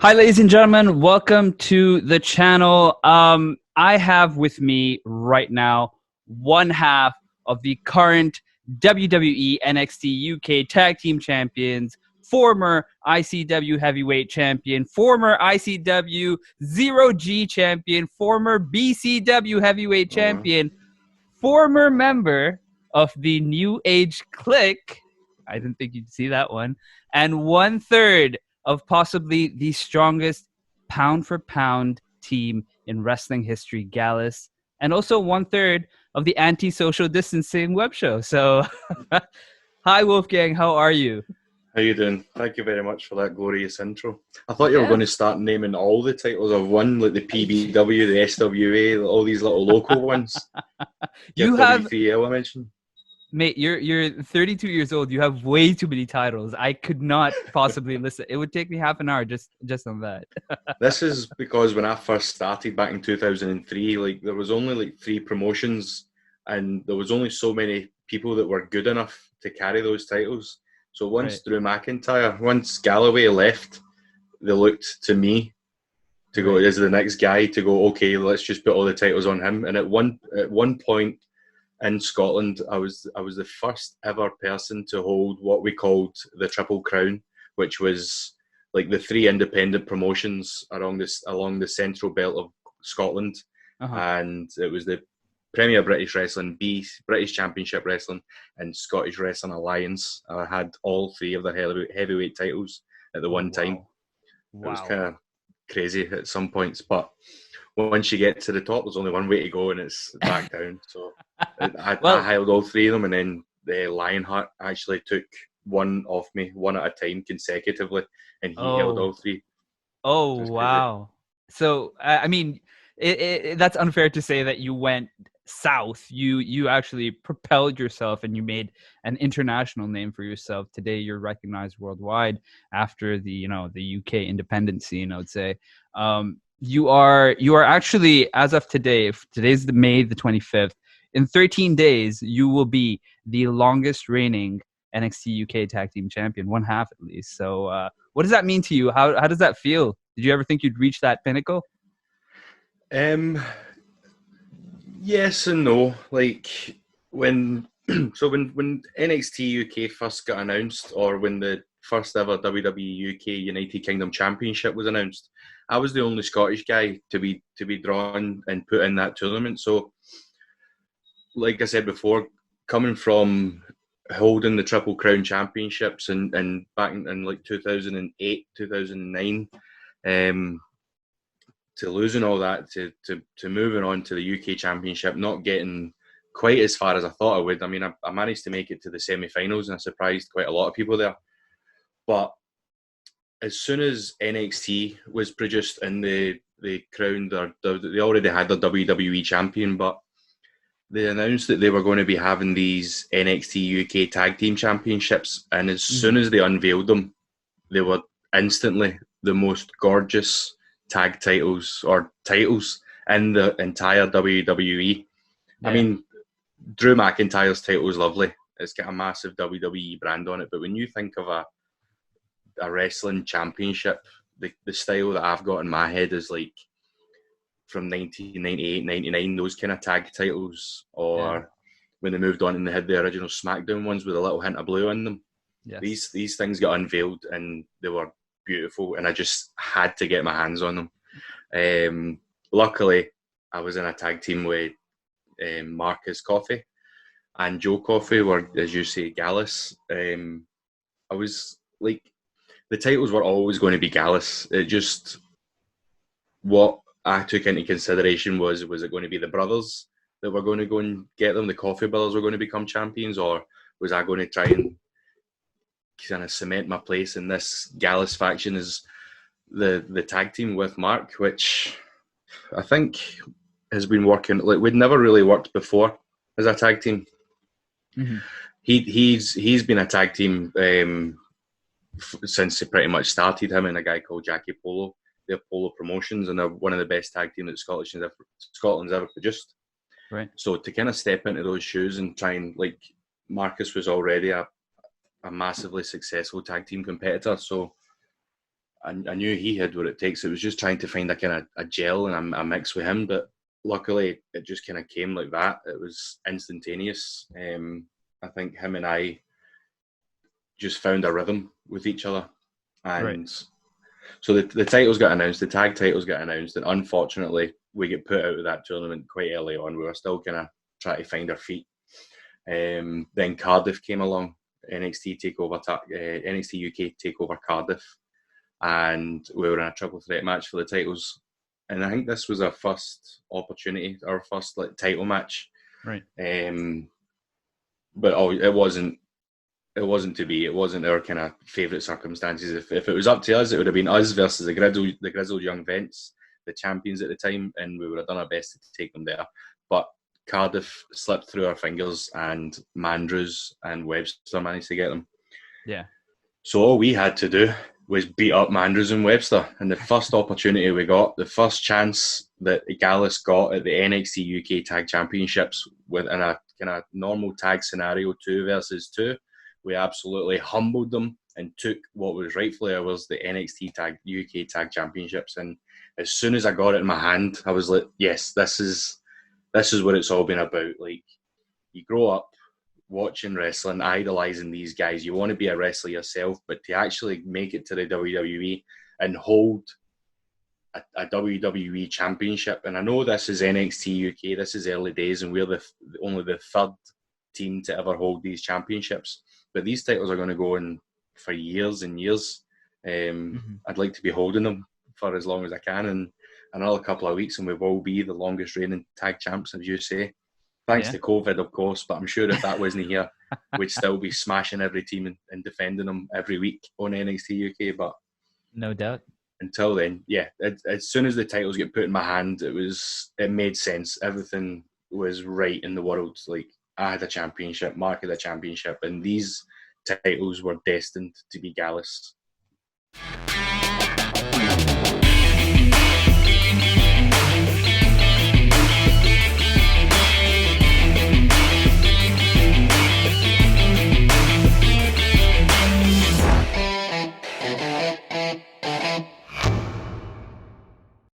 Hi, ladies and gentlemen. Welcome to the channel. I have with me right now one half of the current WWE NXT UK Tag Team Champions, former ICW Heavyweight Champion, former ICW Zero G Champion, former BCW Heavyweight Champion, former member of the New Age Clique. I didn't think you'd see that one. And 1/3 of possibly the strongest pound for pound team in wrestling history, Gallus, and also 1/3 of the anti-social distancing web show. So, hi Wolfgang, how are you? How you doing? Thank you very much for that glorious intro. I thought you were Yeah, going to start naming all the titles I've won, like the PBW, the SWA, all these little local ones. you Get have, W3L I mentioned. mate. You're 32 years old. You have way too many titles. I could not possibly listen. It would take me half an hour just on that. This is because when I first started back in 2003, like there was only like 3 promotions, and there was only so many people that were good enough to carry those titles. So Right. once Galloway left, they looked to me to go Right. as the next guy to go. Okay, let's just put all the titles on him. And at one point in Scotland, I was the first ever person to hold what we called the Triple Crown, which was like the 3 independent promotions along the central belt of Scotland, Uh-huh. and it was the Premier British Wrestling, British Championship Wrestling, and Scottish Wrestling Alliance. I had all 3 of the heavyweight titles at the Oh, one time. wow. It was Wow. kind of crazy at some points, but once you get to the top, there's only one way to go, and it's back down. So I Well, held all 3 of them, and then the Lionheart actually took one off me, one at a time consecutively, and he held oh, all 3. oh, It was crazy. wow. So, I mean, that's unfair to say that you went south. You actually propelled yourself and you made an international name for yourself. Today, you're recognized worldwide after the UK independent scene, I would say. You are actually, as of today, if today's the May the 25th, in 13 days, you will be the longest reigning NXT UK Tag Team Champion, one half at least. So, what does that mean to you? How does that feel? Did you ever think you'd reach that pinnacle? Um, yes and no. Like when when NXT UK first got announced, or when the first ever WWE UK United Kingdom Championship was announced, I was the only Scottish guy to be drawn and put in that tournament. So, like I said before, coming from holding the Triple Crown Championships and back in like 2008, 2009, um, to losing all that, to moving on to the UK Championship, not getting quite as far as I thought I would. I mean, I managed to make it to the semi-finals, and I surprised quite a lot of people there. But as soon as NXT was produced in the crown, they already had their WWE champion, but they announced that they were going to be having these NXT UK Tag Team Championships, and as Mm-hmm. soon as they unveiled them, they were instantly the most gorgeous tag titles or titles in the entire WWE. I Yeah. mean, Drew McIntyre's title is lovely. It's got a massive WWE brand on it, but when you think of a wrestling championship, the style that I've got in my head is like from 1998, 99, those kind of tag titles, Yeah. or when they moved on and they had the original SmackDown ones with a little hint of blue in them. Yes. These things got unveiled and they were beautiful, and I just had to get my hands on them. Luckily, I was in a tag team with Marcus Coffey and Joe Coffey, were, as you say, Gallus. I was like, the titles were always going to be Gallus. It just, what I took into consideration was it going to be the brothers that were going to go and get them? The Coffey brothers were going to become champions, or was I going to try and kind of cement my place in this Gallus faction as the tag team with Mark, which I think has been working. Like, we'd never really worked before as a tag team. Mm-hmm. He's been a tag team since he pretty much started. Him and a guy called Jackie Polo. They're Polo Promotions, and they're one of the best tag teams that Scotland's ever produced. Right. So to kind of step into those shoes and try and, like, Marcus was already a massively successful tag team competitor, so I knew he had what it takes. It was just trying to find a kind of a gel and a mix with him, but luckily it just kind of came like that. It was instantaneous. I think him and I just found a rhythm with each other, and so the titles got announced, the tag titles got announced, and unfortunately we get put out of that tournament quite early on. We were still kind of trying to find our feet. Then Cardiff came along, NXT UK takeover Cardiff, and we were in a triple threat match for the titles. And I think this was our first opportunity, our first title match. Right. But it wasn't to be. It wasn't our kind of favourite circumstances. If it was up to us, it would have been us versus the grizzled young Vents, the champions at the time, and we would have done our best to take them there. But Cardiff slipped through our fingers, and Mandrews and Webster managed to get them. Yeah. So all we had to do was beat up Mandrews and Webster. And the first opportunity we got, the first chance that Gallus got at the NXT UK Tag Championships in a kind of normal tag scenario, 2 versus 2, we absolutely humbled them and took what was rightfully ours, the NXT UK Tag Championships. And as soon as I got it in my hand, I was like, yes, this is what it's all been about. Like, you grow up watching wrestling, idolising these guys. You want to be a wrestler yourself, but to actually make it to the WWE and hold a WWE championship. And I know this is NXT UK, this is early days, and we're only the third team to ever hold these championships. But these titles are going to go on for years and years. I'd like to be holding them for as long as I can, and another couple of weeks, and we will be the longest reigning tag champs, as you say. Thanks to COVID, of course, but I'm sure if that wasn't here, we'd still be smashing every team and defending them every week on NXT UK. But no doubt. Until then, as soon as the titles get put in my hand, it made sense. Everything was right in the world. Like, I had a championship, Mark had a championship, and these titles were destined to be Gallus.